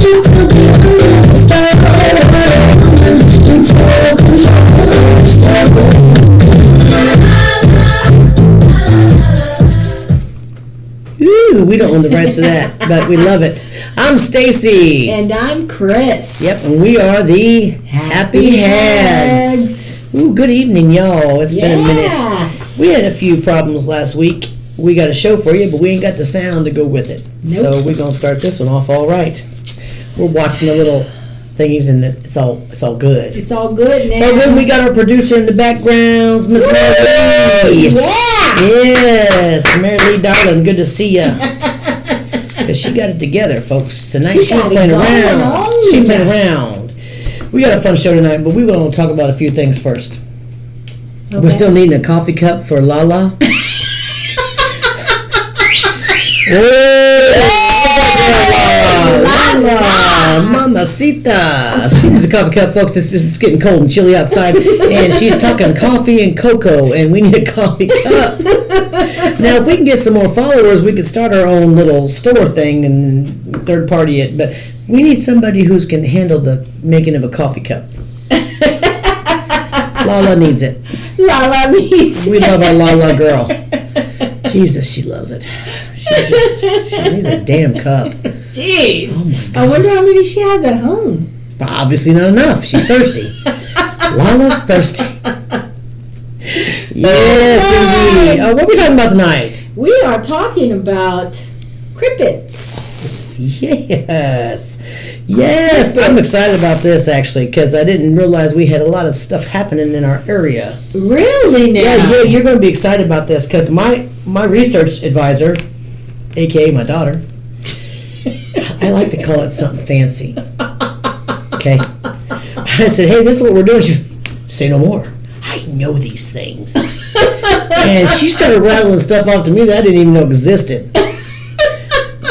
Ooh, we don't own the rights to that, but we love it. I'm Stacy. And I'm Chris. Yep, and we are the Happy Hags. Ooh, good evening, y'all. It's been a minute. We had a few problems last week. We got a show for you, but we ain't got the sound to go with it. Nope. So we're going to start this one off all right. We're watching the little thingies, and it's all good. It's all good now. It's all good. We got our producer in the backgrounds, Miss Mary Lee. Yeah. Yes, Mary Lee, darling, good to see you. Because she got it together, folks. Tonight she ain't playing around. She ain't playing around. We got a fun show tonight, but we want to talk about a few things first. Okay. We're still needing a coffee cup for Lala. Lala, Mamacita. She needs a coffee cup, folks. It's getting cold and chilly outside, and she's talking coffee and cocoa, and we need a coffee cup. Now, if we can get some more followers, we could start our own little store thing and third party it, but we need somebody who can handle the making of a coffee cup. Lala needs it. Lala needs it. We love our Lala girl. Jesus, she loves it. She needs a damn cup. Jeez. Oh my God. I wonder how many she has at home. But obviously not enough. She's thirsty. Lala's thirsty. Yes, indeed. What are we talking about tonight? We are talking about cryptids. Yes. Cryptids. I'm excited about this, actually, because I didn't realize we had a lot of stuff happening in our area. Really now? Yeah, you're going to be excited about this, because my research advisor, a.k.a. my daughter, I like to call it something fancy. Okay? I said, hey, this is what we're doing. She's, say no more. I know these things. And she started rattling stuff off to me that I didn't even know existed.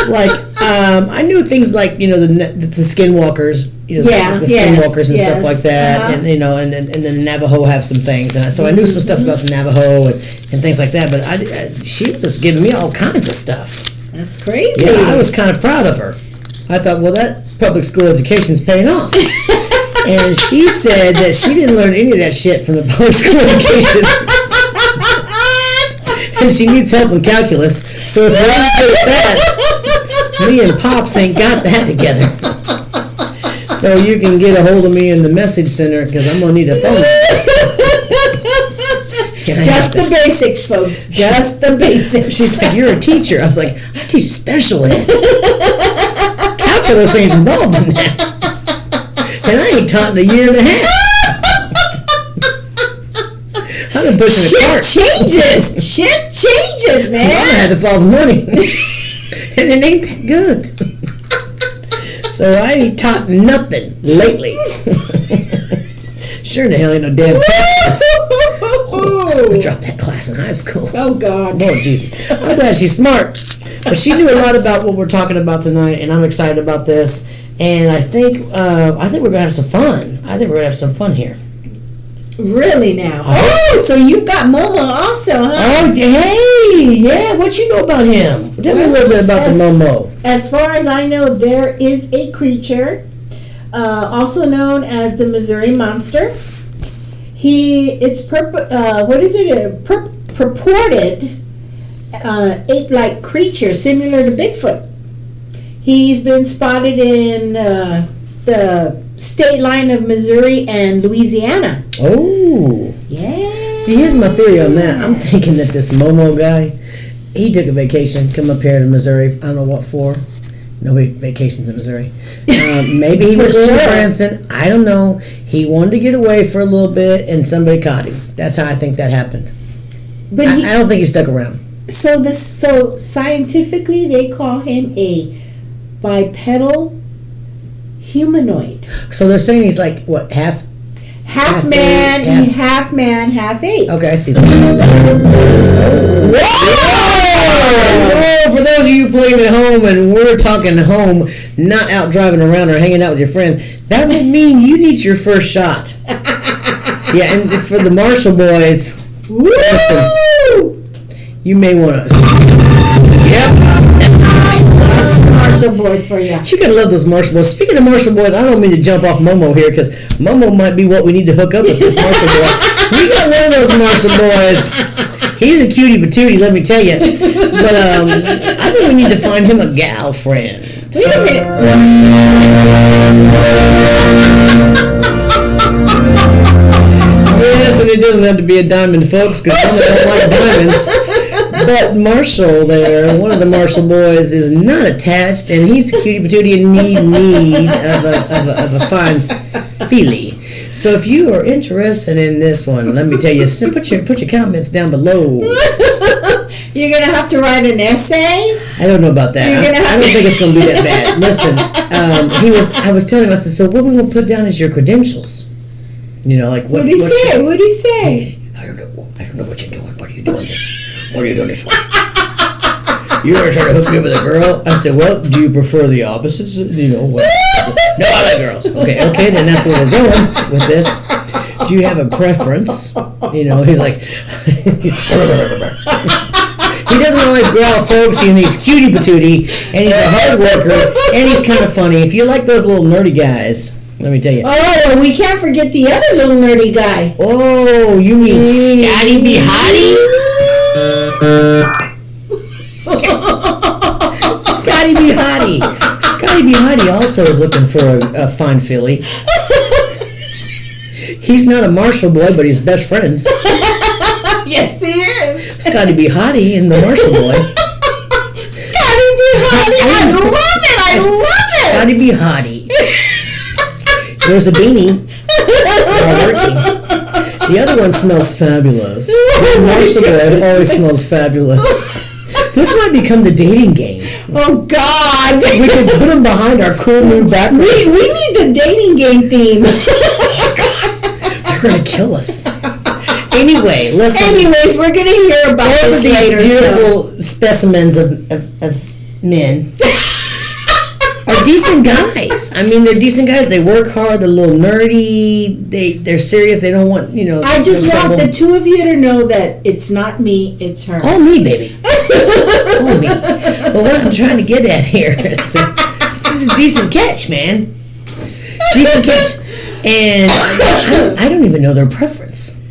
Like, I knew things like, the skinwalkers, the skinwalkers and stuff like that, and and the Navajo have some things, and so I knew some stuff about the Navajo and things like that. But she was giving me all kinds of stuff. That's crazy. Yeah, I was kind of proud of her. I thought, well, that public school education's paying off. And she said that she didn't learn any of that shit from the public school education. And she needs help in calculus. So if you want to say that, me and Pops ain't got that together. So you can get a hold of me in the message center, because I'm going to need a phone. Just the basics, folks. Just the basics. She's like, you're a teacher. I was like, I teach special ed. Calculus ain't involved in that. And I ain't taught in a year and a half. Shit changes, man. I had to follow the money. And it ain't that good. So I ain't taught nothing lately. Sure in the hell ain't no damn class. I dropped that class in high school. Oh, God. Lord Jesus. I'm glad she's smart. But she knew a lot about what we're talking about tonight, and I'm excited about this. And I think we're going to have some fun. I think we're going to have some fun here. Really now? Oh, so you've got Momo also, huh? Oh, hey, yeah. What you know about him? Tell me a little bit about the Momo. As far as I know, there is a creature, also known as the Missouri Monster. Purported ape-like creature similar to Bigfoot. He's been spotted in the state line of Missouri and Louisiana. Oh. Yeah. See, here's my theory on that. I'm thinking that this Momo guy, he took a vacation, come up here to Missouri. I don't know what for. Nobody vacations in Missouri. Maybe he was in Branson. I don't know. He wanted to get away for a little bit, and somebody caught him. That's how I think that happened. But I don't think he stuck around. So scientifically, they call him a bipedal humanoid. So they're saying he's like, what, half man, half ape. Okay, I see that. Whoa! For those of you playing at home, and we're talking home, not out driving around or hanging out with your friends, that would mean you need your first shot. Yeah, and for the Marshall boys, listen, you may want to. Yep. That's Marshall boys for you. You gotta love those Marshall boys. Speaking of Marshall boys, I don't mean to jump off Momo here because Momo might be what we need to hook up with this Marshall boy. We got one of those Marshall boys. He's a cutie patootie, let me tell you. But I think we need to find him a gal friend. Wait a minute. Yes, and it doesn't have to be a diamond, folks, because some don't like diamonds. But Marshall there, one of the Marshall boys, is not attached, and he's a cutie patootie in need of a fine filly. So if you are interested in this one, let me tell you, put your comments down below. You're gonna have to write an essay. I don't know about that. I don't think it's gonna be that bad. Listen, I was telling him, I said, so what we gonna put down as your credentials? You know, like what? What'd he say? What'd he say? I don't know what you're doing. What are you doing this? What are you doing this for? You ever try to hook me up with a girl? I said, well, do you prefer the opposites? You know, what? No, I like girls. Okay, then that's where we're going with this. Do you have a preference? You know, he's like, he doesn't always growl, folks, and he's cutie patootie, and he's a hard worker, and he's kind of funny. If you like those little nerdy guys, let me tell you. Oh, we can't forget the other little nerdy guy. Oh, you mean Scotty B. Hottie? Scotty B. Hottie. Scotty B. Hottie also is looking for a fine filly. He's not a Marshall boy, but he's best friends. Yes, he is. Scotty B. Hottie and the Marshall boy. Scotty B. Hottie. I love it. Scotty B. Hottie. There's a beanie. Working. The other one smells fabulous. The Marshall boy always smells fabulous. This might become the dating game. Oh, God. We could put them behind our cool new background. We need the dating game theme. They're going to kill us. Anyway, listen. Anyways, we're going to hear about this later. Beautiful specimens of men are decent guys. I mean, they're decent guys. They work hard. They're a little nerdy. They're serious. They don't want, I just want the two of you to know that it's not me, it's her. All me, baby. All me. But what I'm trying to get at here is this is a decent catch, man. Decent catch. And I don't even know their preference.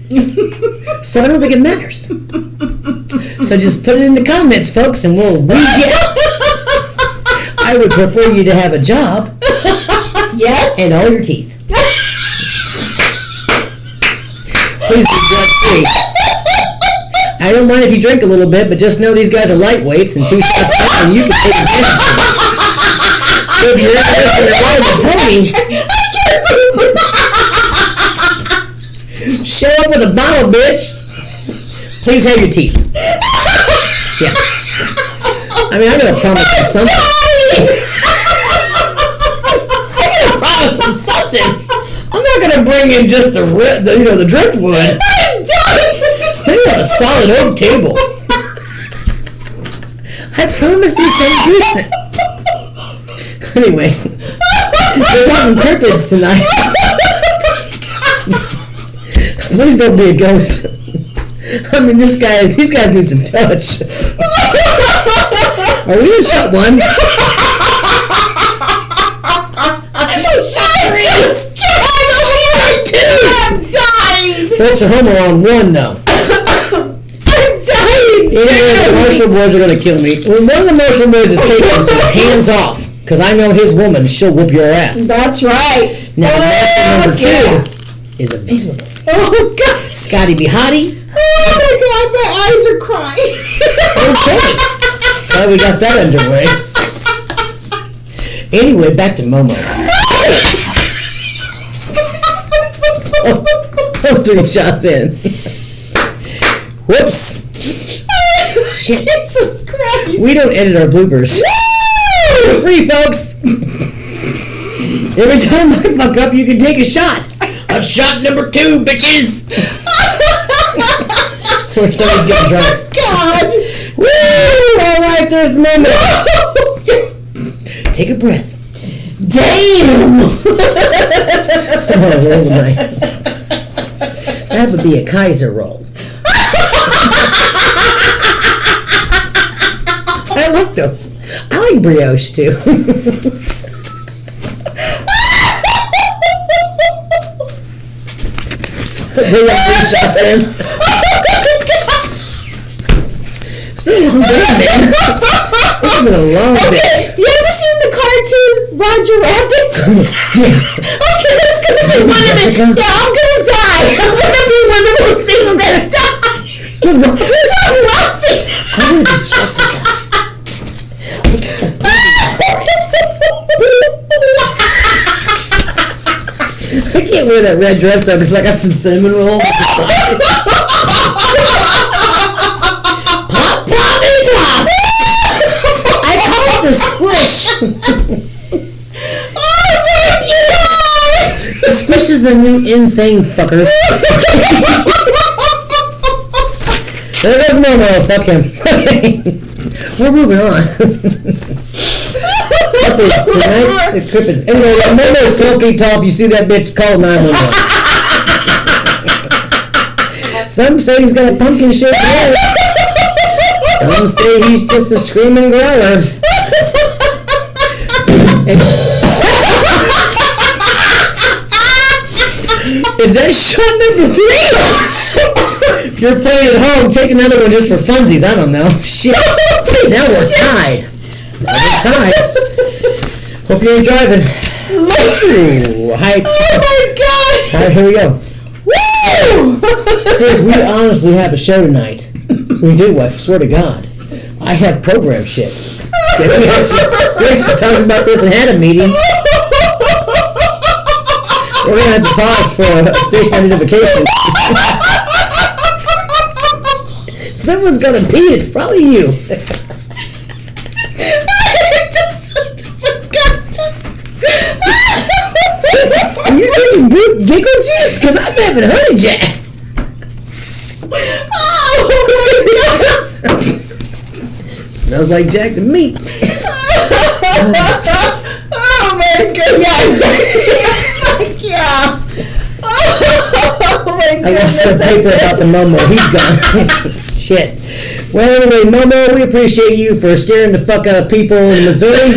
So I don't think it matters. So just put it in the comments, folks, and we'll weed you out. I would prefer you to have a job. Yes. And all your teeth. Please. I don't mind if you drink a little bit, but just know these guys are lightweights, and 2 shots down, you can take advantage of it. So if you're interested in riding a pony, show up with a bottle, bitch. Please have your teeth. Yeah. I mean, I'm gonna promise you something. I'm gonna promise you something. I'm not gonna bring in just the driftwood. They want a solid oak table. I promised you something decent. Anyway, we're talking cryptids tonight. Please don't be a ghost. I mean, these guys need some touch. Are we in shot 1? I'm shot 3. I'm dying. Folks at home are on 1, though. I'm dying. Yeah, the Marshall boys are going to kill me. When one of the Marshall boys is taking some hands off, because I know his woman, she'll whoop your ass. That's right. Now, Marshall number 2 is available. Oh, God. Scotty B. Hottie. Oh, my God. My eyes are crying. Okay. Glad we got that underway. Anyway, back to Momo. Oh, 3 shots in. Whoops. Shit. Jesus Christ. We don't edit our bloopers. We're free, folks. Every time I fuck up, you can take a shot. A shot number 2, bitches. Or somebody's getting drunk. God. Woo! All right, there's the moment. Take a breath. Damn. Oh, my. That would be a Kaiser roll. I like those. I like brioche too. Take that 3 shots in. It's been a long day, man. It's been a long day. You ever seen the cartoon Roger Rabbit? Yeah. Okay, that's gonna be one of the. Yeah, I'm gonna die. I'm gonna be one of those things that die. I'm laughing. I'm gonna be Jessica. I can't wear that red dress though because I got some cinnamon rolls. Pop, pop, and pop. I call it the squish. Oh my God! The squish is the new in thing, fuckers. There goes Momo. Fuck him. Okay. We're moving on. Cryptids tonight. The Cryptids. Anyway, when Momo's 12 feet tall, if you see that bitch, call 911. Some say he's got a pumpkin shaped head. Some say he's just a screaming growler. Is that shot number 3? If you're playing at home, take another one just for funsies. I don't know. Shit. Now we're tied. We're tied. Hope you ain't driving. Ooh, hi. Oh my God! All right, here we go. Woo! Sis, we honestly have a show tonight. We do, I swear to God. I have program shit. We actually talked about this and had a meeting. We're going to have to pause for station identification. Someone's going to pee. It's probably you. Are you drinking giggle juice? Because I'm having honey jack. Smells like Jack to me. Oh my God! Yeah. Oh my I lost the paper about the Momo. He's gone. Shit. Well, anyway, Momo, we appreciate you for scaring the fuck out of people in Missouri.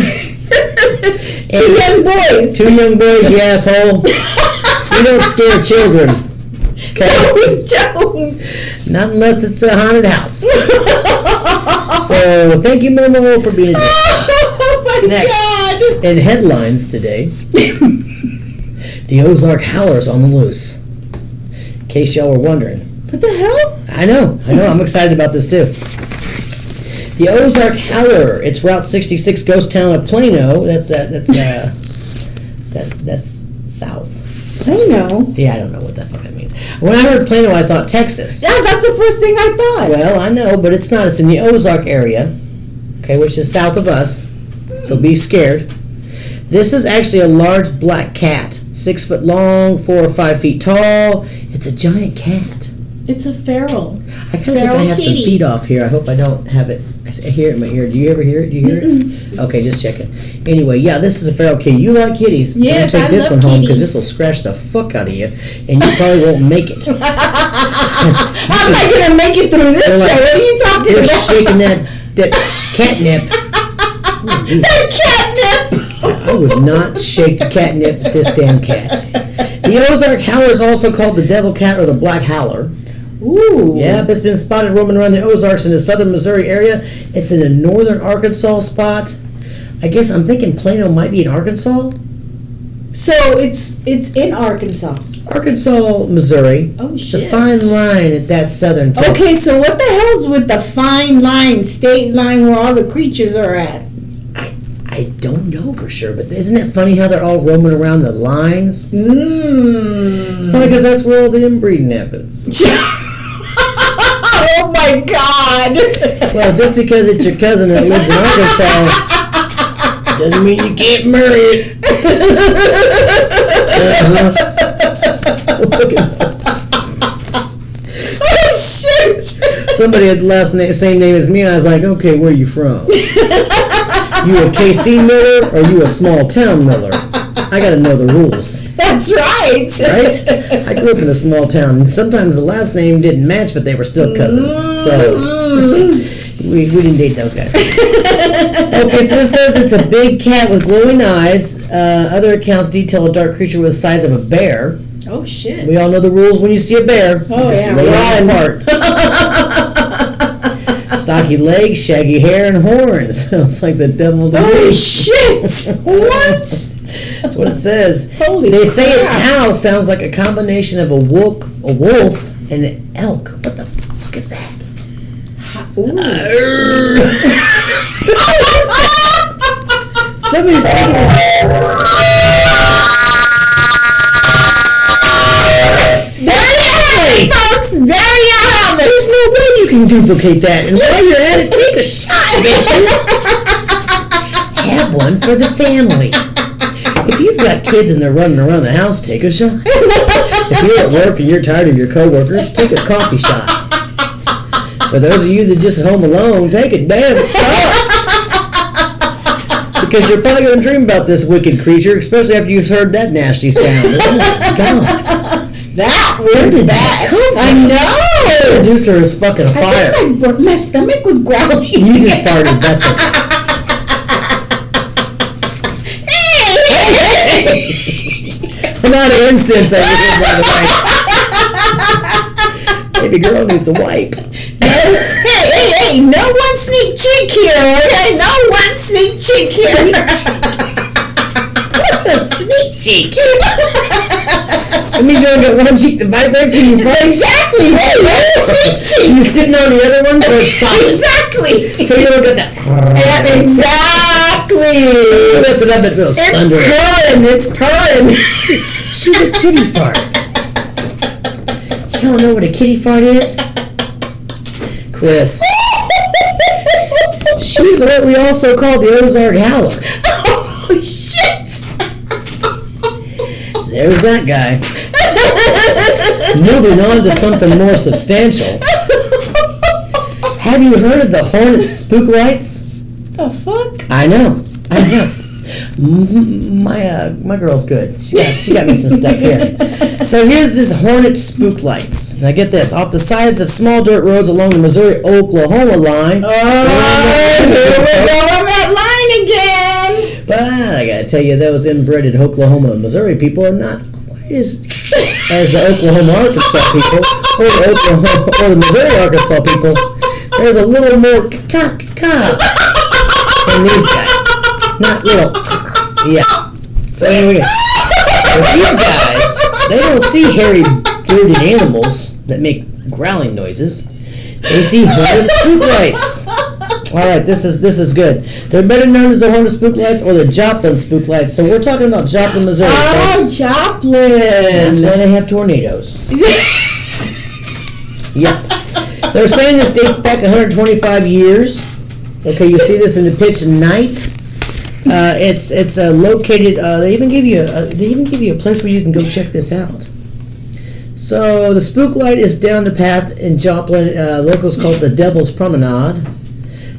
2 young boys. 2 young boys, you asshole. We don't scare children. Okay? No, we don't. Not unless it's a haunted house. So, thank you, Momo, for being here. Oh my Next, God. in headlines today, the Ozark Howler's on the loose. In case y'all were wondering. What the hell? I know. I'm excited about this too. The Ozark Howler. It's Route 66, ghost town of Plano. That's south. Plano? Yeah, I don't know what the fuck that means. When I heard Plano, I thought Texas. Yeah, that's the first thing I thought. Well, I know, but it's not. It's in the Ozark area, okay, which is south of us. So be scared. This is actually a large black cat, 6 foot long, 4 or 5 feet tall. It's a giant cat. It's a feral. I kind of think I have some feet off here. I hope I don't have it. I hear it in my ear. Do you ever hear it? Do you hear it? Okay, just checking. Anyway, yeah, this is a feral kitty. You like kitties. Yes, I'm I take this love one home kitties. because this will scratch the fuck out of you, and you probably won't make it. I'm not going to make it through this show. What are you talking You're about? shaking that catnip. That catnip. I would not shake the catnip with this damn cat. The Ozark Howler is also called the devil cat or the black howler. Ooh. Yep, it's been spotted roaming around the Ozarks in the southern Missouri area. It's in a northern Arkansas spot. I guess I'm thinking Plano might be in Arkansas. So it's in Arkansas. Arkansas, Missouri. Oh, It's shit. a fine line at that southern tip. Okay, so what the hell's with the fine line, state line where all the creatures are at? I don't know for sure, but isn't it funny how they're all roaming around the lines? Mmm. Well, because that's where all the inbreeding happens. Oh my God. Well, just because it's your cousin that lives in Arkansas doesn't mean you can't marry it. Oh shit. Somebody had the same name as me, and I was like, okay, where are you from? You a KC Miller or you a small town Miller? I gotta know the rules. That's right. Right? I grew up in a small town. Sometimes the last name didn't match, but they were still cousins. So, We didn't date those guys. Okay, so this says it's a big cat with glowing eyes. Other accounts detail a dark creature with the size of a bear. Oh, shit. We all know the rules when you see a bear. Oh, just yeah, lay down and fart. Stocky legs, shaggy hair, and horns. Sounds like the devil to me. Oh, shit. Horns? That's what it says. Holy They say its crap. howl sounds like a combination of a wolf, and an elk. What the fuck is that? Somebody's taking Hey, folks, there you have it. There's no way you can duplicate that. And while you're at it, take a shot, bitches. Have one for the family. If you've got kids and they're running around the house, take a shot. If you're at work and you're tired of your coworkers, take a coffee shot. For those of you that just home alone, take a damn shot. Because you're probably going to dream about this wicked creature, especially after you've heard that nasty sound. Oh my God. That was Where did bad. that come from? I know. The producer is fucking I fire. think my stomach was growling. You just farted, that's it. I'm out of incense, I think, by the way. Baby girl needs a wipe. Hey, no one sneak cheek here, okay? No one sneak cheek here. What's a sneak cheek? I mean, you don't get one cheek that vibrates when you fart? Exactly. Hey, what a sneak cheek. You sitting on the other one so it's soft. Exactly. So you don't get that. Yeah, exactly. Lift it up, it feels thunderous. It's purring. She's a kitty fart. You don't know what a kitty fart is? Chris. She's what we also call the Ozark Howler. Oh, shit. There's that guy. Moving on to something more substantial. Have you heard of the hornet spook lights? The fuck? I know. My girl's good. She got me some stuff here. So here's this hornet spook lights. Now get this. Off the sides of small dirt roads along the Missouri-Oklahoma line. Oh, here we go on that line again. But I gotta tell you, those inbred Oklahoma and Missouri people are not quite as the Oklahoma Arkansas people or the Missouri Arkansas people. There's a little more cock in these guys. Not little. Yeah. So here we go. So these guys, they don't see hairy, bearded animals that make growling noises. They see hornet spook lights. All right, this is good. They're better known as the hornet spook lights or the Joplin spook lights. So we're talking about Joplin, Missouri. Oh, folks. Joplin. That's why they have tornadoes. Yeah. They're saying this dates back 125 years. Okay, you see this in the pitch night. It's located. They even give you a place where you can go check this out. So the spook light is down the path in Joplin. Locals call it the Devil's Promenade.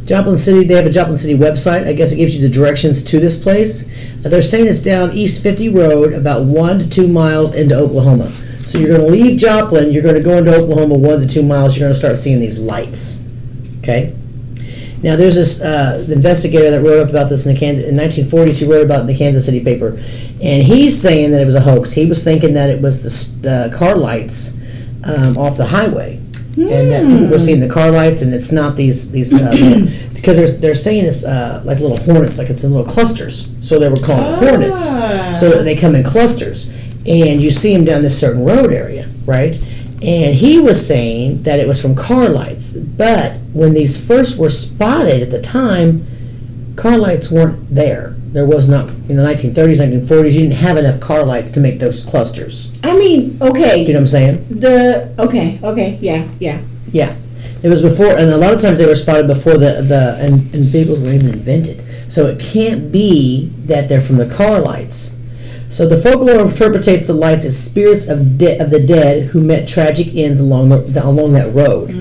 Joplin City. They have a Joplin City website. I guess it gives you the directions to this place. They're saying it's down East 50 Road, about 1 to 2 miles into Oklahoma. So you're going to leave Joplin. You're going to go into Oklahoma 1 to 2 miles. You're going to start seeing these lights. Okay. Now, there's this investigator that wrote up about this in the 1940s. He wrote about it in the Kansas City paper, and he's saying that it was a hoax. He was thinking that it was the car lights off the highway, and that people were seeing the car lights, and it's not these because they're saying it's like little hornets, like it's in little clusters. So they were calling it hornets. So they come in clusters, and you see them down this certain road area, right? And he was saying that it was from car lights. But when these first were spotted at the time, car lights weren't there. There was not, in the 1930s, 1940s, you didn't have enough car lights to make those clusters. I mean, okay. Do you know what I'm saying? Okay, yeah. Yeah. It was before, and a lot of times they were spotted before and vehicles were even invented. So it can't be that they're from the car lights. So the folklore interprets the lights as spirits of the dead who met tragic ends along that road.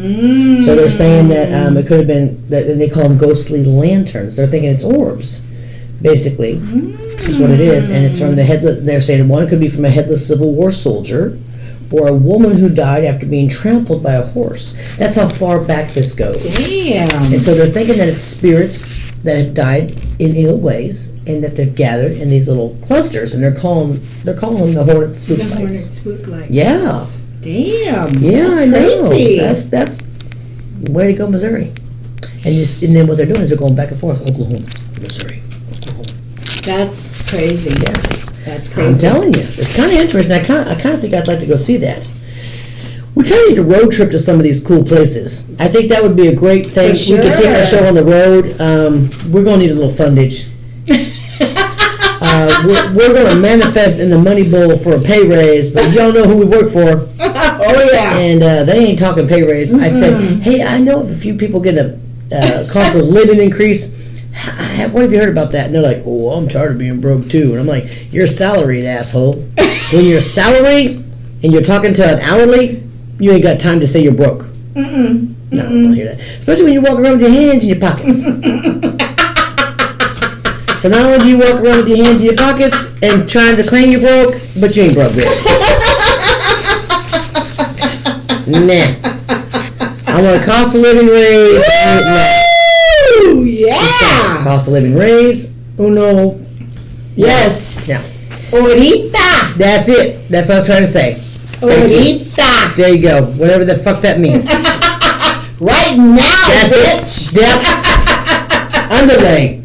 So they're saying that it could have been that, and they call them ghostly lanterns. They're thinking it's orbs, basically. Is what it is, and it's from the headless. They're saying one could be from a headless Civil War soldier, or a woman who died after being trampled by a horse. That's how far back this goes. Damn. And so they're thinking that it's spirits that have died in ill ways and that they've gathered in these little clusters, and they're calling them the hornet spook lights. The hornet spook lights. Yeah. Damn. Yeah, that's I know. crazy. That's way to go, Missouri. And then what they're doing is they're going back and forth, Oklahoma, Missouri, Oklahoma. That's crazy. Yeah. That's I'm crazy. telling you, it's kind of interesting. I kind of think I'd like to go see that. We kind of need a road trip to some of these cool places. I think that would be a great thing. For We could take our sure. show on the road. We're going to need a little fundage. We're going to manifest in the money bowl for a pay raise, but y'all know who we work for. Oh, yeah. And they ain't talking pay raise. I said, hey, I know of a few people getting a cost of living increase. What have you heard about that? And they're like, oh, I'm tired of being broke too. And I'm like, you're salaried, asshole. When you're salaried and you're talking to an hourly, you ain't got time to say you're broke. No, I don't hear that. Especially when you walk around with your hands in your pockets. So not only do you walk around with your hands in your pockets and trying to claim you're broke, but you ain't broke, bitch. Nah. I want a cost of living raise. Ooh, yeah. Cost of living raise. Uno. Yes. Yeah. Ahorita. That's it. That's what I was trying to say. Thank you. Ahorita. There you go. Whatever the fuck that means. Right now, That's bitch. it. Yep. Underlay.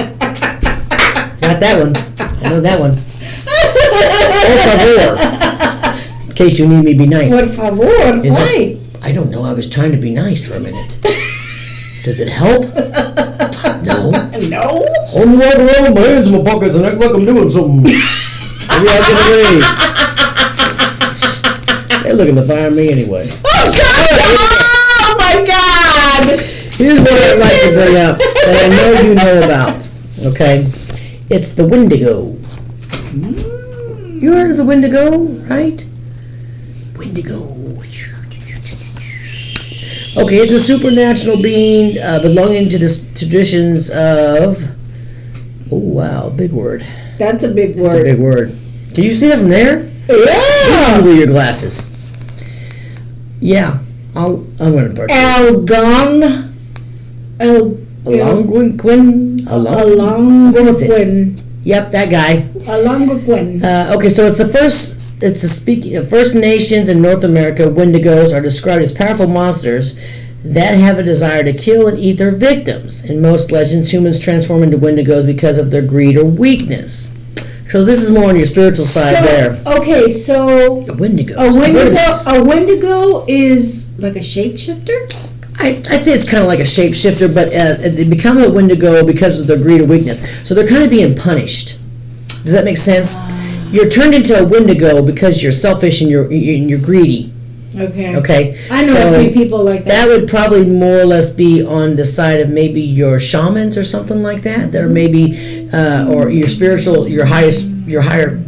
Got that one. I know that one. Por favor. In case you need me to be nice. Por favor. Is Why? it- I don't know. I was trying to be nice for a minute. Does it help? No. No. I'm walking around with my hands in my pockets and act like I'm doing something. Maybe I'll get a raise. They're looking to fire me anyway. Oh, my God. Here's what I'd like to bring up that I know you know about. Okay? It's the Wendigo. You heard of the Wendigo, right? Wendigo. Okay, it's a supernatural being belonging to the traditions of. Oh wow, big word. That's a big That's a word. big word. Can you see that from there? Yeah. With your glasses. Yeah, I'm gonna burn. Algonquin. Algonquin. Algonquin. Yep, that guy. Algonquin. Okay, so it's the first. It's the speaking of First Nations in North America. Wendigos are described as powerful monsters that have a desire to kill and eat their victims. In most legends, humans transform into Wendigos because of their greed or weakness. So this is more on your spiritual side there. Okay, so A Wendigo. a Wendigo is like a shapeshifter? I'd say it's kind of like a shapeshifter, but they become a Wendigo because of their greed or weakness. So they're kind of being punished. Does that make sense? You're turned into a Wendigo because you're selfish and you're greedy. Okay. Okay. I know So a few people like that that. would probably more or less be on the side of maybe your shamans or something like that. That are maybe or your spiritual, your higher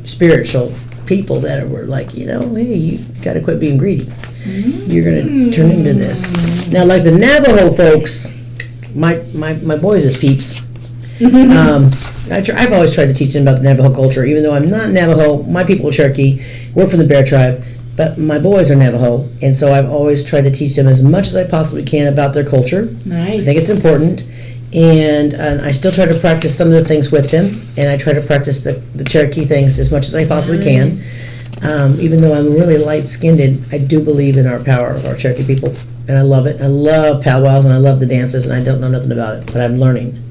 spiritual people that were like, hey, you got to quit being greedy. You're gonna turn into this. Now, like the Navajo folks, my boys is peeps. I've always tried to teach them about the Navajo culture, even though I'm not Navajo. My people are Cherokee. We're from the Bear Tribe, but my boys are Navajo, and so I've always tried to teach them as much as I possibly can about their culture. Nice. I think it's important, and I still try to practice some of the things with them, and I try to practice the Cherokee things as much as I possibly can. Even though I'm really light-skinned, I do believe in our power of our Cherokee people, and I love it. I love powwows, and I love the dances, and I don't know nothing about it, but I'm learning.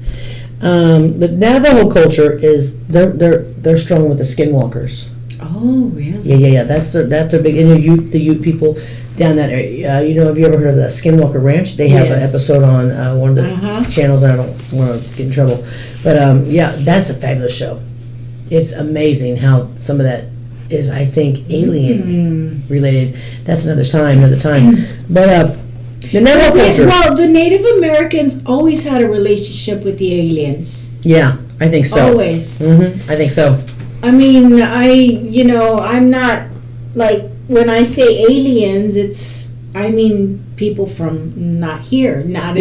The Navajo culture is they're strong with the skinwalkers. Oh, really? Yeah. That's a big. And the Ute people down that area. Have you ever heard of the Skinwalker Ranch? They have an episode on one of the channels, and I don't want to get in trouble, but yeah, that's a fabulous show. It's amazing how some of that is, I think, alien related. That's another time. But the Navajo culture. Well, the Native Americans always had a relationship with the aliens. Yeah, I think so. Always. I think so. I mean, I'm not, like, when I say aliens, I mean people from not here, not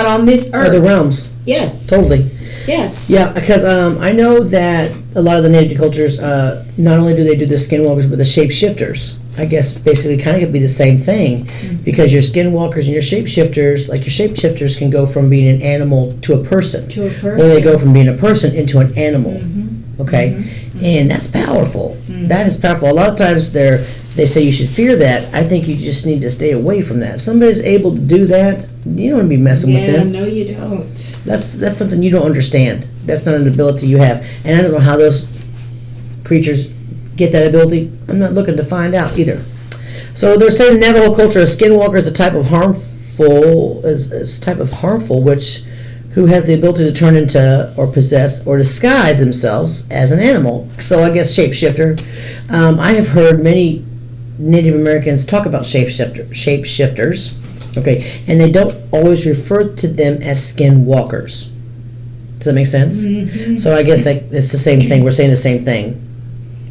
on this earth. Other realms. Yes. Totally. Yes. Yeah, because I know that a lot of the native cultures, not only do they do the skinwalkers, but the shapeshifters. I guess basically kind of could be the same thing, because your skinwalkers and your shapeshifters, like your shapeshifters can go from being an animal to a person. To a person. Or they go from being a person into an animal. Okay? And that's powerful. That is powerful. A lot of times they say you should fear that. I think you just need to stay away from that. If somebody's able to do that, you don't want to be messing with them. No, you don't. That's something you don't understand. That's not an ability you have. And I don't know how those creatures get that ability. I'm not looking to find out either. So they're saying in Navajo culture, a skinwalker is a type of harmful who has the ability to turn into or possess or disguise themselves as an animal. So I guess shapeshifter. I have heard many Native Americans talk about shapeshifters. Okay, and they don't always refer to them as skinwalkers. Does that make sense? So I guess it's the same thing. We're saying the same thing.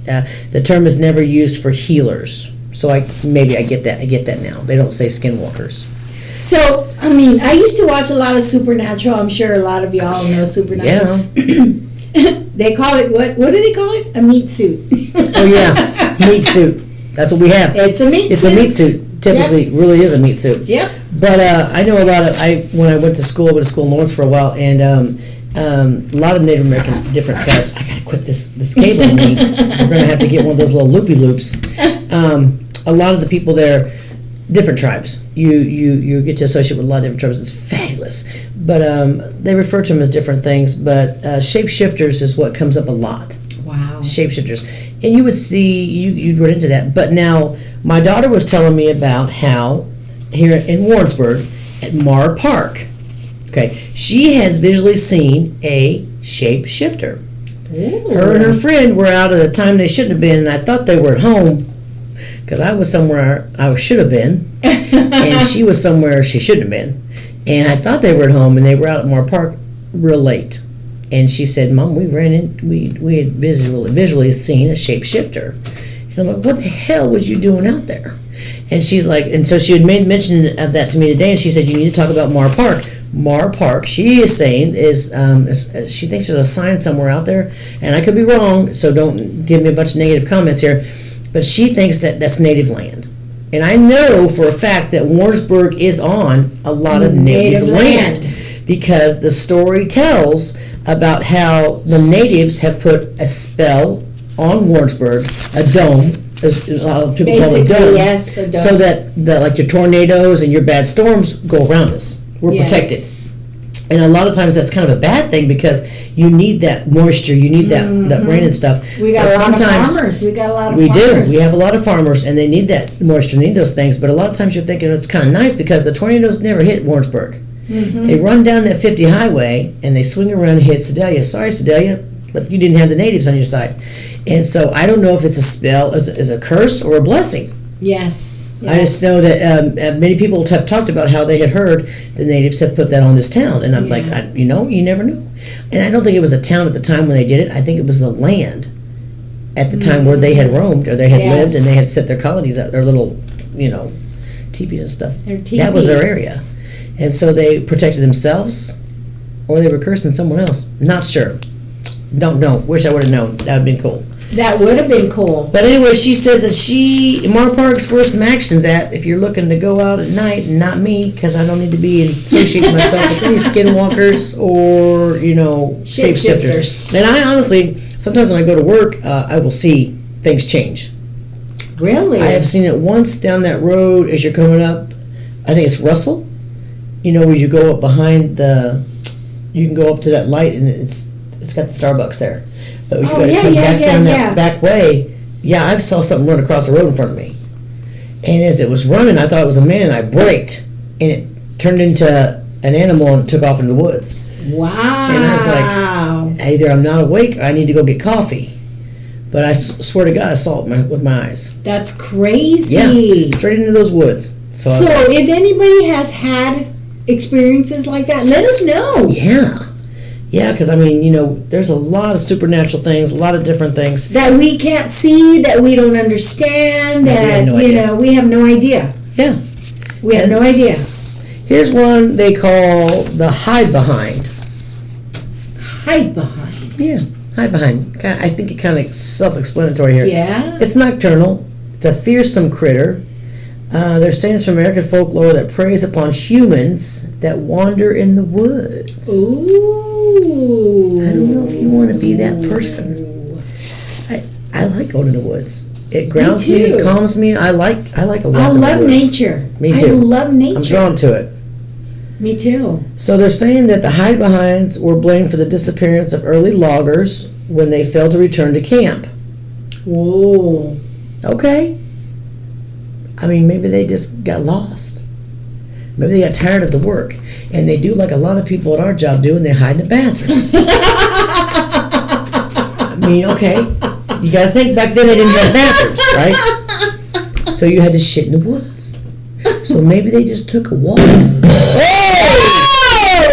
The term is never used for healers. So I get that. I get that now. They don't say skinwalkers. So, I mean, I used to watch a lot of Supernatural. I'm sure a lot of y'all know Supernatural. Yeah. They call it, what do they call it? A meat suit. Oh, yeah. Meat suit. That's what we have. It's a meat suit. It's a meat suit. Typically, really is a meat suit. Yep. But I know a lot of, when I went to school in Lawrence for a while, and a lot of Native American different tribes. I gotta quit this cable on me. We're gonna have to get one of those little loopy loops. A lot of the people there, different tribes. You get to associate with a lot of different tribes. It's fabulous. But they refer to them as different things. But shapeshifters is what comes up a lot. Wow. Shapeshifters, and you would see you'd run into that. But now my daughter was telling me about how here in Warrensburg at Mar Park. Okay, she has visually seen a shapeshifter. Ooh. Her and her friend were out at a time they shouldn't have been, and I thought they were at home because I was somewhere I should have been, and she was somewhere she shouldn't have been. And I thought they were at home, and they were out at Moore Park real late. And she said, "Mom, we had visually seen a shapeshifter." And I'm like, "What the hell was you doing out there?" And she's like, and so she had made mention of that to me today, and she said, "You need to talk about Moore Park." Mar Park, she is saying, is she thinks there's a sign somewhere out there, and I could be wrong, so don't give me a bunch of negative comments here, but she thinks that that's native land. And I know for a fact that Warrensburg is on a lot of native land because the story tells about how the natives have put a spell on Warrensburg, a dome, as a lot of people call it a dome, yes, a dome, so that like your tornadoes and your bad storms go around us. We're protected. And a lot of times that's kind of a bad thing because you need that moisture, you need that rain and stuff. We got a lot of farmers. We got a lot of farmers. We do. We have a lot of farmers, and they need that moisture, need those things. But a lot of times you're thinking it's kind of nice because the tornadoes never hit Warrensburg. They run down that 50 highway, and they swing around and hit Sedalia. Sorry, Sedalia, but you didn't have the natives on your side. And so I don't know if it's a spell, is a curse, or a blessing. Yes. I just know that many people have talked about how they had heard the natives have put that on this town, and I'm like, you never know. And I don't think it was a town at the time when they did it. I think it was the land at the time where they had roamed or they had lived and they had set their colonies out, their little, teepees and stuff. That was their area, and so they protected themselves, or they were cursing someone else. Not sure. Don't know. Wish I would have known. That would have been cool. That would have been cool. But anyway, she says that Mar Park's where some action's at if you're looking to go out at night, and not me, because I don't need to be associating myself with any skinwalkers or, shapeshifters. And I honestly, sometimes when I go to work, I will see things change. Really? I have seen it once down that road as you're coming up. I think it's Russell. Where you go up behind you can go up to that light, and it's got the Starbucks there. But you got to come back down that back way. Yeah, I saw something run across the road in front of me. And as it was running, I thought it was a man. I braked, and it turned into an animal and took off into the woods. Wow. And I was like, either I'm not awake or I need to go get coffee. But I swear to God, I saw it with my eyes. That's crazy. Yeah, straight into those woods. So if anybody has had experiences like that, let us know. Yeah, because there's a lot of supernatural things, a lot of different things that we can't see, that we don't understand, we have no idea. Yeah, we have no idea. Here's one they call the hide behind. Hide behind. Yeah, hide behind. I think it kind of self-explanatory here. Yeah. It's nocturnal. It's a fearsome critter. They're saying it's from American folklore that preys upon humans that wander in the woods. Ooh. I don't know if you want to be that person. I like going in the woods. It grounds me, it calms me. I like a walk in the woods. I love nature. Me too. I love nature. I'm drawn to it. Me too. So they're saying that the hide-behinds were blamed for the disappearance of early loggers when they failed to return to camp. Whoa. Okay. I mean, maybe they just got lost. Maybe they got tired of the work. And they do like a lot of people at our job do, and they hide in the bathrooms. I mean, okay. You got to think, back then they didn't have bathrooms, right? So you had to shit in the woods. So maybe they just took a walk. Oh!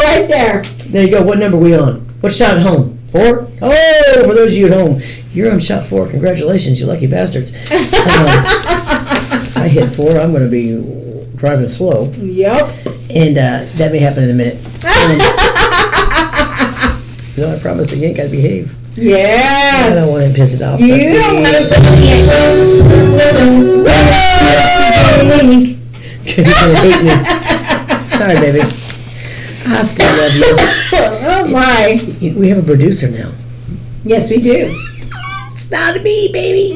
Right there. There you go. What number are we on? What shot at home? 4? Oh, for those of you at home, you're on shot 4. Congratulations, you lucky bastards. I hit 4. I'm going to be driving slow. Yep. And that may happen in a minute. You know, I promised the yank I'd behave. Yes. I don't want to piss it off. You don't want to piss it off. Hate me. Sorry, baby. I still love you. Oh, my. We have a producer now. Yes, we do. It's not me, baby.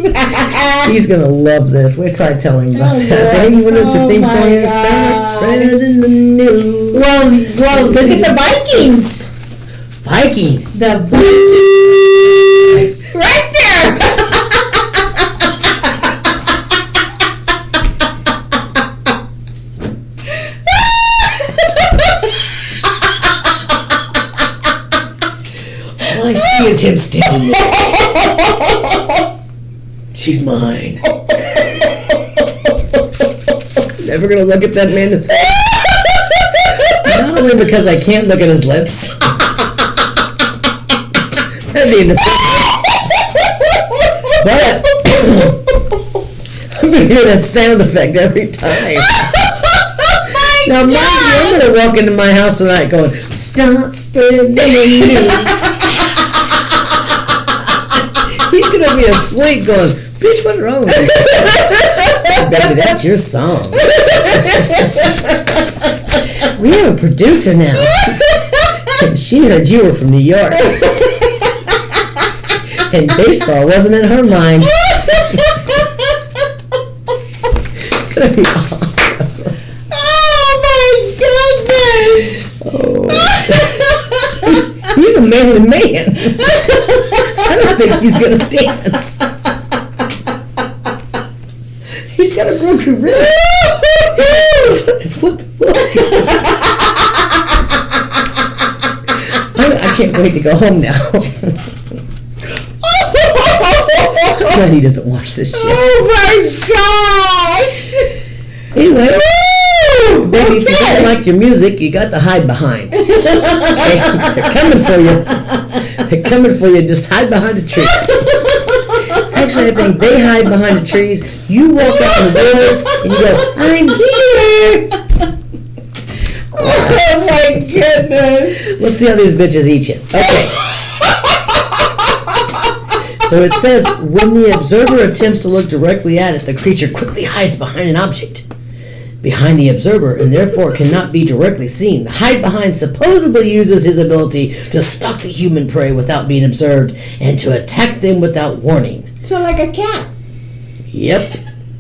He's going to love this. Wait till I tell him about this. Lord. Hey, you want to Oh, think my so? God. Spreading the news. Well, look at the Vikings. Viking. The Vikings. Right there. All I see is him standing there. She's mine. Never gonna look at that man and say. Not only because I can't look at his lips. That'd be but I'm gonna hear that sound effect every time. Now, mind you, I'm gonna walk into my house tonight going, "Stop spreading the news." He's gonna be asleep going, "Bitch, what's wrong with you?" Baby, that's your song. We have a producer now. She heard you were from New York. And baseball wasn't in her mind. It's gonna be awesome. Oh, my goodness. Oh. He's a manly man. I don't think he's gonna dance. He's got a broken rib. What the fuck? I can't wait to go home now. God, he doesn't watch this shit. Oh my gosh! Anyway, baby, if you don't like your music, you got to hide behind. They're coming for you. They're coming for you. Just hide behind a tree. Actually, I think they hide behind the trees. You walk out in the woods and you go, "I'm here." Oh my goodness! Let's see how these bitches eat you. Okay. So it says, when the observer attempts to look directly at it, the creature quickly hides behind an object behind the observer and therefore cannot be directly seen. The hide behind supposedly uses his ability to stalk the human prey without being observed and to attack them without warning. So like a cat. Yep.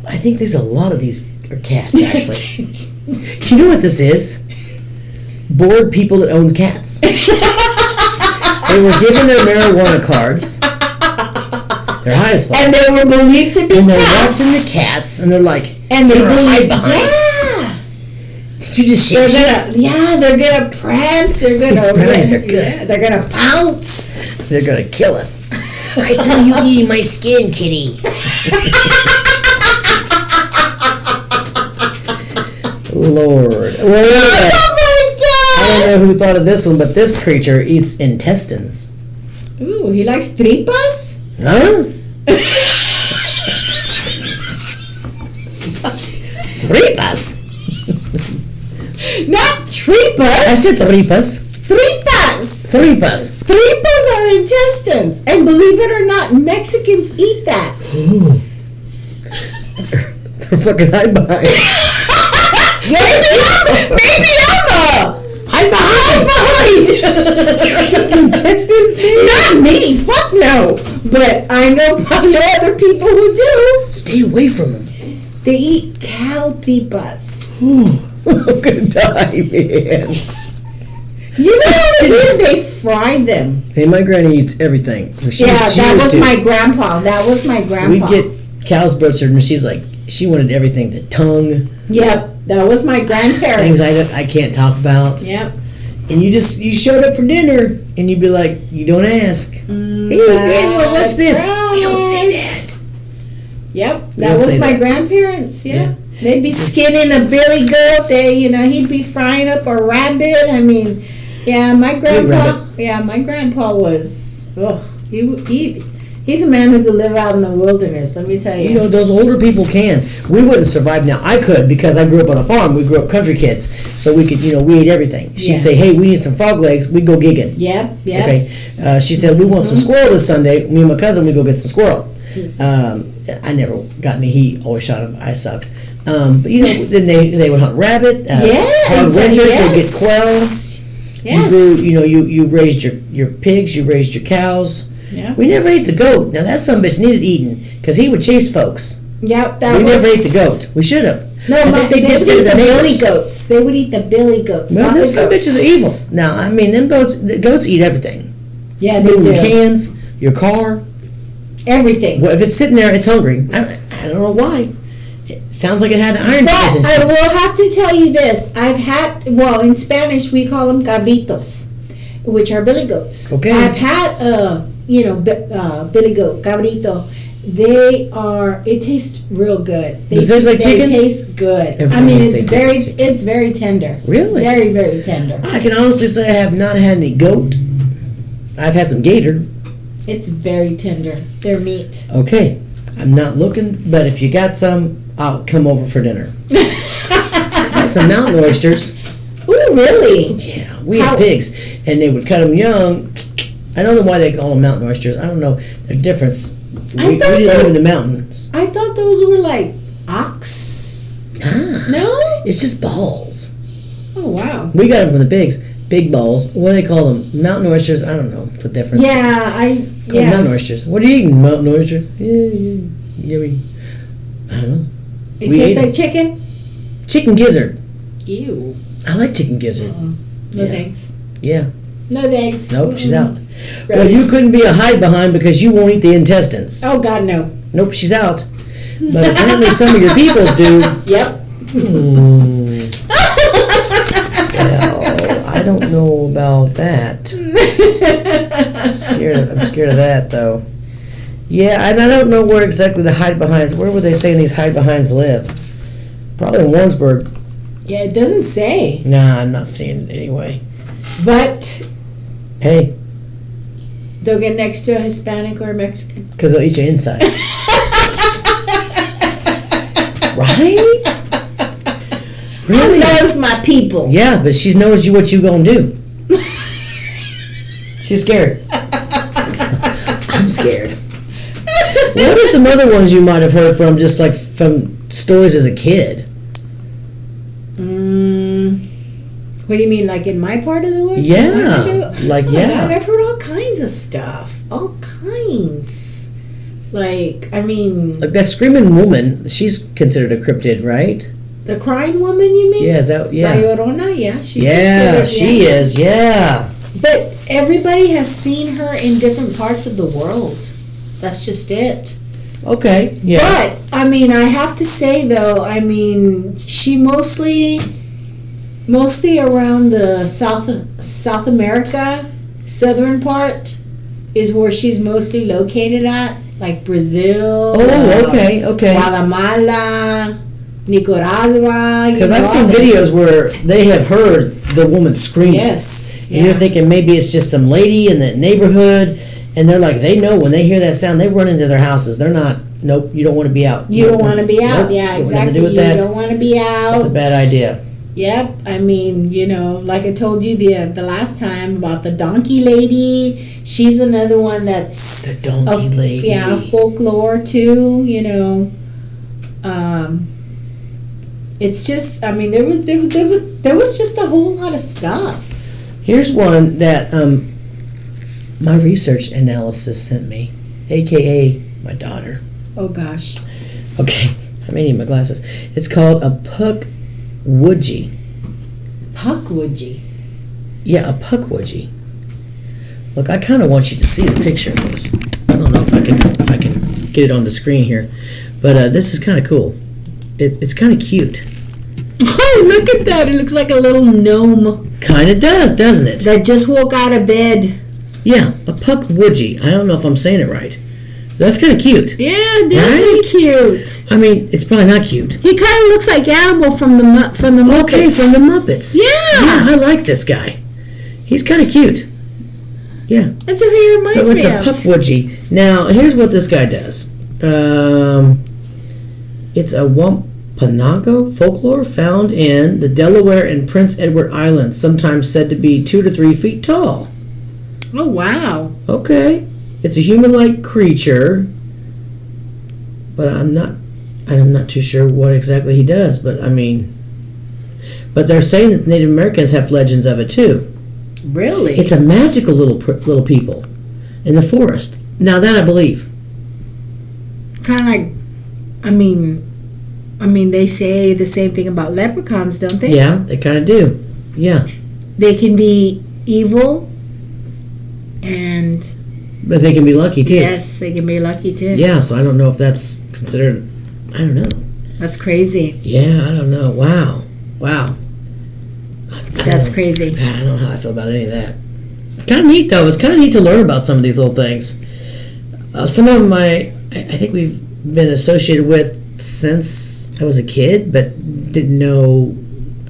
I think there's a lot of these are cats, actually. You know what this is? Bored people that own cats. They were given their marijuana cards. They're high as fuck. And they were believed to be and they're cats. watching the cats, and they're like, And they hide believe, behind. yeah. Did you just shake They're gonna prance. They're These brownies are gonna, good. yeah, they're gonna pounce. They're gonna kill us. I feel you eating my skin, kitty. Lord. Well, Oh my I don't know who thought of this one, but this creature eats intestines. god! Ooh, he likes tripas? Huh? Tripas? Not tripas! I said tripas. Tripas! Tripas. Tripas are intestines. And believe it or not, Mexicans eat that. Ooh. They're fucking hide behind. Maybe I'm a Hide behind. intestines, not me. Fuck no. But I know other people who do. Stay away from them. They eat cow tripas. I'm gonna die, man. You know what it is? They fry them. Hey, my granny eats everything. That was my grandpa. That was my grandpa. We'd get cows butchered, and she's like, she wanted everything. The tongue. Yep, that was my grandparents. Things I can't talk about. Yep. And you showed up for dinner, and you'd be like, you don't ask. Hey, Grandma, what's this? Right. You don't say that. Yep, that was my grandparents. Yeah. They'd be skinning a billy goat. He'd be frying up a rabbit. I mean, yeah, my grandpa. Yeah, my grandpa was. He's a man who could live out in the wilderness. Let me tell you. You know, those older people can. We wouldn't survive now. I could because I grew up on a farm. We grew up country kids, so we could. We ate everything. She'd say, "Hey, we need some frog legs." We'd go gigging. Yep. Okay. She said, "We want some squirrel this Sunday." Me and my cousin, we go get some squirrel. I never got any. He always shot him. I sucked. But then they would hunt rabbit. Hard winters, they get quail. Yes. You grew. You raised your pigs. You raised your cows. Yeah. We never ate the goat. Now that son of a bitch needed eating because he would chase folks. Yep. We never ate the goat. We should have. No, they would eat the billy goats. They would eat the billy goats. Well, those son of bitches are evil. Now, I mean, the goats eat everything. Yeah, they do. Cans, your car. Everything. Well, if it's sitting there, it's hungry. I don't know why. It sounds like it had an iron deficiency. I will have to tell you this. In Spanish, we call them cabritos, which are billy goats. Okay. I've had, billy goat, cabrito. It tastes real good. Does it taste like chicken? They taste good. It's very tender. Really? Very, very tender. I can honestly say I have not had any goat. I've had some gator. It's very tender. Their meat. Okay. I'm not looking, but if you got some, I'll come over for dinner. Got some mountain oysters. Ooh, really? Yeah, we had pigs, and they would cut them young. I don't know why they call them mountain oysters. I don't know their difference. We didn't live in the mountains. I thought those were like ox. No? It's just balls. Oh, wow. We got them from the pigs. Big balls. What do they call them? Mountain oysters? I don't know the difference. Mountain oysters. What are you eating? Mountain oysters? Yeah. Yummy. I don't know. It tastes like chicken? Chicken gizzard. Ew. I like chicken gizzard. No thanks. Yeah. No thanks. Nope, she's out. Gross. Well, you couldn't be a hide behind because you won't eat the intestines. Oh, God, no. Nope, she's out. But apparently some of your peoples do. Yep. Well, I don't know about that. I'm scared of that, though. Yeah, and I don't know where exactly the hide behinds. Where were they saying these hide behinds live? Probably in Warrensburg. Yeah, it doesn't say. Nah, I'm not seeing it anyway. But hey, they'll get next to a Hispanic or a Mexican. Because they'll eat your insides. Right? Really? Loves my people. Yeah, but she knows what you gonna do. She's scared. I'm scared. What are some other ones you might have heard from, just like from stories as a kid? What do you mean, like in my part of the woods? Yeah, God, I've heard all kinds of stuff. All kinds. Like that screaming woman, she's considered a cryptid, right? The crying woman, you mean? Yeah, is that, yeah. La Llorona, yeah. She's she is, yeah. But everybody has seen her in different parts of the world. That's just it. Okay, yeah. But, I have to say, though, she mostly around the South America, southern part, is where she's mostly located at. Like Brazil. Oh, okay. Guatemala, Nicaragua. Because I've seen videos where they have heard the woman screaming. Yes. And you're thinking maybe it's just some lady in the neighborhood, and they're like, they know when they hear that sound, they run into their houses. They're not, nope, you don't want to be out. You don't want to be out. Nope, Yeah, exactly. You don't want to be out. That's a bad idea. Yep. Like I told you the last time about the donkey lady. She's another one that's the donkey lady. Yeah, folklore too. It's just, I mean, there was just a whole lot of stuff. Here's one that my research analysis sent me, a.k.a. my daughter. Oh, gosh. Okay, I may need my glasses. It's called a puckwudgie. Puckwudgie? Yeah, a puckwudgie. Look, I kind of want you to see the picture of this. I don't know if I can get it on the screen here, but this is kind of cool. It's kind of cute. Oh, look at that! It looks like a little gnome. Kind of does, doesn't it? That just woke out of bed. Yeah, a puckwudgie. I don't know if I'm saying it right. That's kind of cute. Yeah, definitely cute. I mean, it's probably not cute. He kind of looks like Animal from the Muppets. Okay, from the Muppets. Yeah, I like this guy. He's kind of cute. Yeah. That's what he reminds me of. So it's a puckwudgie. Now, here's what this guy does. It's a Wampanoag folklore found in the Delaware and Prince Edward Islands, sometimes said to be 2 to 3 feet tall. Oh, wow. Okay. It's a human-like creature, but I'm not too sure what exactly he does, but they're saying that Native Americans have legends of it too. Really? It's a magical little people in the forest. Now that I believe. Kind of like, I mean, they say the same thing about leprechauns, don't they? Yeah, they kind of do. Yeah. They can be evil, but they can be lucky too. Yes, they can be lucky too. Yeah, so I don't know if that's considered. I don't know. That's crazy. Yeah, I don't know. Wow. That's crazy. I don't know how I feel about any of that. Kind of neat though. It's kind of neat to learn about some of these little things. Some of them I think we've been associated with since I was a kid, but didn't know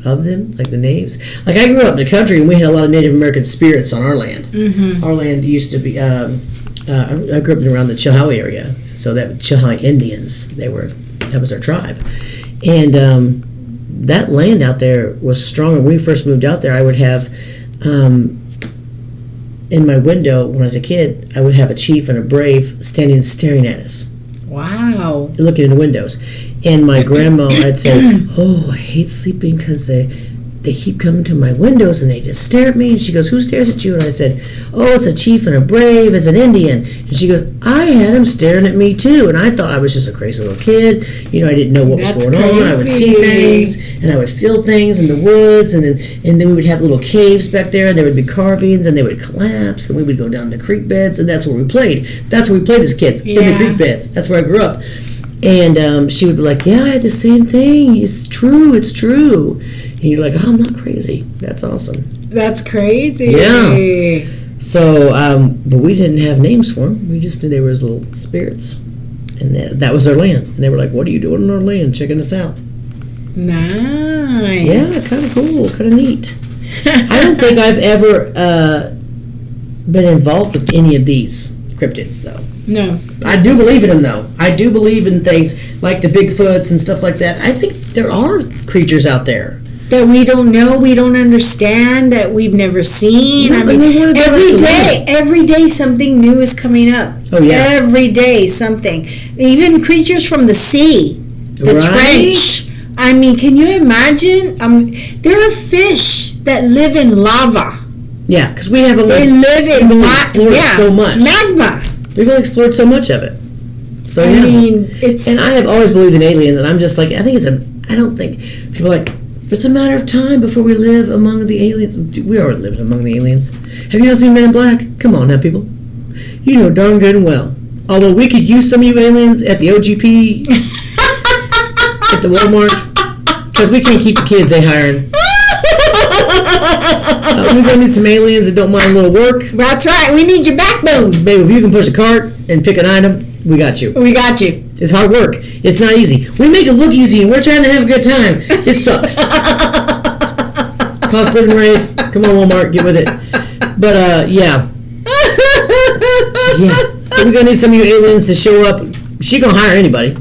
of them, like the names. Like I grew up in the country, and we had a lot of Native American spirits on our land. Mm-hmm. Our land used to be. I grew up around the Yatahey area, so that Yatahey Indians. That was our tribe, and that land out there was strong. When we first moved out there, I would have. In my window, when I was a kid, I would have a chief and a brave standing staring at us. Wow. Looking in the windows. And my grandma, I'd say, oh, I hate sleeping because they keep coming to my windows and they just stare at me. And she goes, who stares at you? And I said, oh, it's a chief and a brave. It's an Indian. And she goes, I had him staring at me too. And I thought I was just a crazy little kid. I didn't know what was going on. I would see things and I would feel things in the woods. And then we would have little caves back there. And there would be carvings and they would collapse. And we would go down to creek beds. And that's where we played. That's where we played as kids, in the creek beds. That's where I grew up. And she would be like, yeah, I had the same thing. It's true. And you're like, oh, I'm not crazy. That's awesome. That's crazy. Yeah. So, but we didn't have names for them. We just knew they were as little spirits. And that was their land. And they were like, what are you doing on our land? Checking us out. Nice. Yeah, kind of cool. Kind of neat. I don't think I've ever been involved with any of these cryptids, though. No. I do believe in them, though. I do believe in things like the Bigfoots and stuff like that. I think there are creatures out there that we don't know, we don't understand, that we've never seen. No, I mean, every day something new is coming up. Oh, yeah. Every day something. Even creatures from the sea, the trench. I mean, can you imagine? There are fish that live in lava. Yeah, because we have They live in so much. Magma. We've only explored so much of it. So I mean, it's. And I have always believed in aliens, and I'm just like, I don't think people are like, it's a matter of time before we live among the aliens. We are living among the aliens. Have you not seen Men in Black? Come on now, people. You know darn good and well. Although we could use some of you aliens at the OGP, at the Walmart, because we can't keep the kids they hiring. We're going to need some aliens that don't mind a little work. That's right. We need your backbone. Baby, if you can push a cart and pick an item, we got you. We got you. It's hard work. It's not easy. We make it look easy, and we're trying to have a good time. It sucks. Cost living raise. Come on, Walmart, get with it. But, yeah. Yeah. So we're going to need some of you aliens to show up. She going to hire anybody.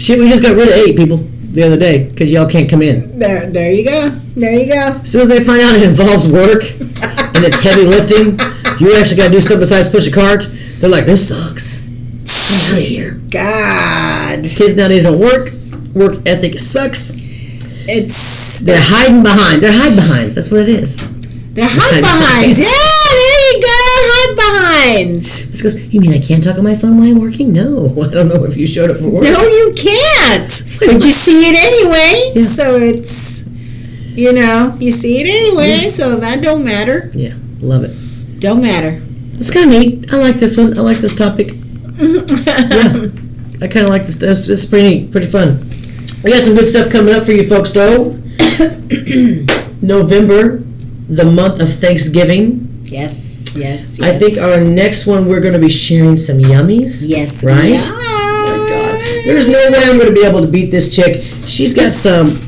We just got rid of 8 people the other day because y'all can't come in. There you go. There you go. As soon as they find out it involves work and it's heavy lifting, you actually got to do something besides push a cart, they're like, this sucks. Get out of here. God. Kids nowadays don't work. work ethic sucks. They're hiding behind. They're hide behinds. That's what it is. They're hide behinds. Yeah, there you go. Hide behinds. She goes, you mean I can't talk on my phone while I'm working? No. I don't know if you showed up for work. No, you can't. But you see it anyway. Yeah. So it's, you see it anyway. So that don't matter. Yeah, love it. Don't matter. It's kind of neat. I like this one. I like this topic. Yeah. I kind of like this. It's pretty fun. We got some good stuff coming up for you folks, though. November, the month of Thanksgiving. Yes. I think our next one, we're going to be sharing some yummies. Yes, right? Oh my God. There's no way I'm going to be able to beat this chick. She's got some.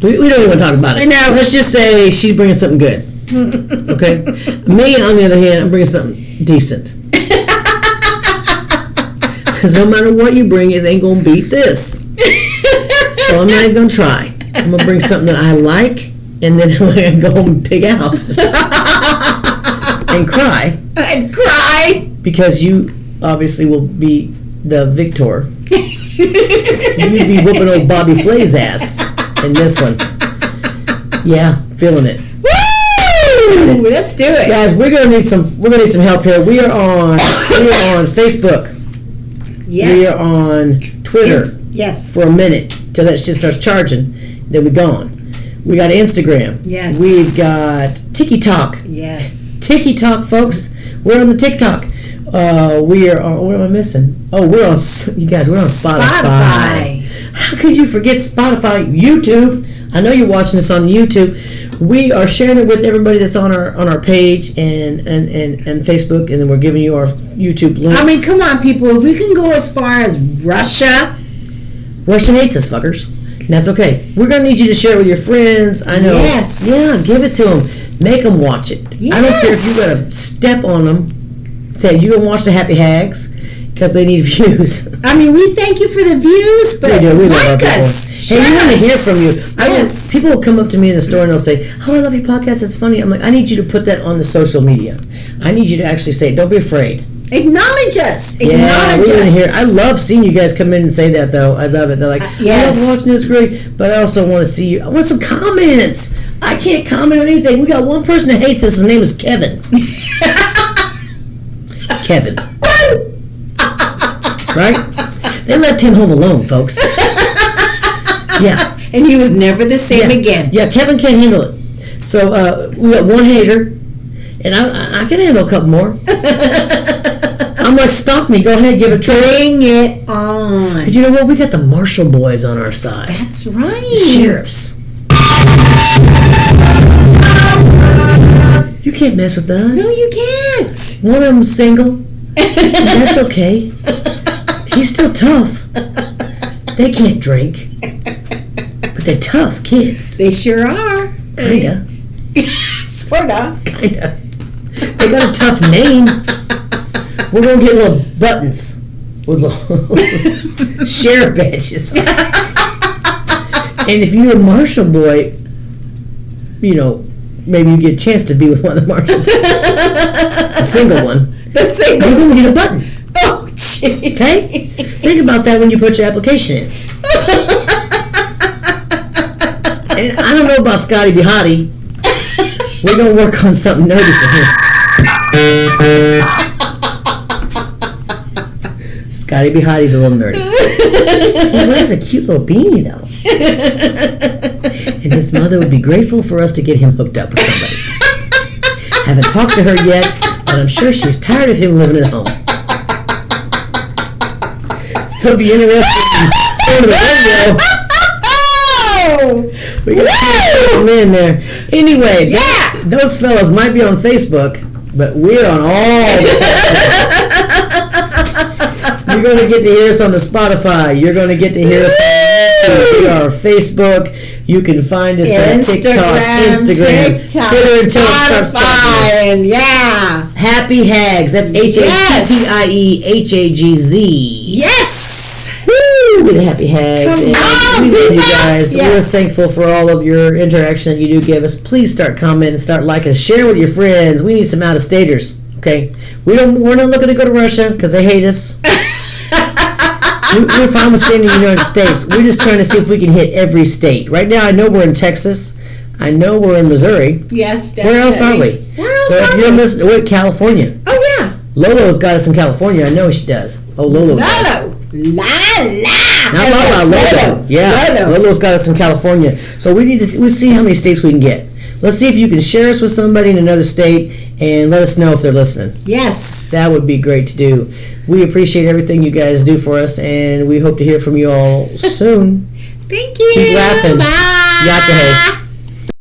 We don't even want to talk about it. I know. Let's just say she's bringing something good. Okay? Me, on the other hand, I'm bringing something decent. Because no matter what you bring, it ain't going to beat this. So I'm not even going to try. I'm going to bring something that I like, and then I'm going to go home and pig out. And cry. And cry. Because you obviously will be the victor. You need to be whooping old Bobby Flay's ass in this one. Yeah, feeling it. Woo! Let's do it. Guys, we're gonna need some help here. We are on Facebook. Yes. We are on Twitter. Yes. For a minute till that shit starts charging. Then we're gone. We got Instagram. Yes. We've got TikTok. Yes. TikTok, folks. We're on the TikTok. We are on. What am I missing? Oh, we're on. You guys, we're on Spotify. How could you forget Spotify? YouTube. I know you're watching this on YouTube. We are sharing it with everybody that's on our page and Facebook, and then we're giving you our YouTube links. I mean, come on, people. If we can go as far as Russia hates us, fuckers. And that's okay. We're going to need you to share it with your friends. I know. Yes. Yeah, give it to them. Make them watch it. Yes. I don't care if you're going to step on them. Say, you don't watch the Happy Hags because they need views. I mean, we thank you for the views, but we like us. Hey, we want to hear from you. Yes. People will come up to me in the store and they'll say, oh, I love your podcast. It's funny. I'm like, I need you to put that on the social media. I need you to actually say it. Don't be afraid. Acknowledge us. Acknowledge us. Hear. I love seeing you guys come in and say that, though. I love it. They're like, yes. I love watching it. It's great. But I also want to see you. I want some comments. I can't comment on anything. We got one person that hates us. His name is Kevin. Kevin. Right? They left him home alone, folks. Yeah. And he was never the same again. Yeah, Kevin can't handle it. So we got one hater, and I can handle a couple more. I'm like, stop me. Go ahead, give it a try. Bring it on. Because you know what? We got the Marshall boys on our side. That's right. The sheriffs. You can't mess with us. No, you can't. One of them's single. That's okay. He's still tough. They can't drink. But they're tough kids. They sure are. Kinda. Sorta. Kinda. They got a tough name. We're gonna get little buttons with little sheriff badges. And if you're a Marshall boy, maybe you get a chance to be with one of the Marshalls. The single one. The single. You're gonna get a button. Oh, gee. Okay? Think about that when you put your application in. And I don't know about Scotty B. Hottie. We're gonna work on something nerdy for him. Scotty B. Hottie's a little nerdy. He wears a cute little beanie though. And his mother would be grateful for us to get him hooked up with somebody. Haven't talked to her yet, but I'm sure she's tired of him living at home. So if you're interested in going to the radio, we got some in there. Anyway, those fellas might be on Facebook, but we're on all the platforms. You're going to get to hear us on the Spotify. You're going to get to hear us on our Facebook. You can find us on TikTok, Instagram, Twitter until it starts talking. Yeah. Happy Hags. That's HAPPIEHAGZ. Yes. Woo! We're the Happy Hags. Come on, we love you people. guys. Yes. We're thankful for all of your interaction that you do give us. Please start commenting, start liking, share with your friends. We need some out-of-staters. Okay? We're not looking to go to Russia because they hate us. We're fine with staying in the United States. We're just trying to see if we can hit every state. Right now, I know we're in Texas. I know we're in Missouri. Yes, definitely. Where else are we? Where else so are if you're listening, we're in California. Oh, yeah. Lolo's got us in California. I know she does. Oh, Lolo. Lolo. Does. La. Not Lolo. Lolo. Yeah. Lolo's got us in California. So we'll see how many states we can get. Let's see if you can share us with somebody in another state and let us know if they're listening. Yes. That would be great to do. We appreciate everything you guys do for us, and we hope to hear from you all soon. Thank you. Keep laughing. Bye. Yatahey.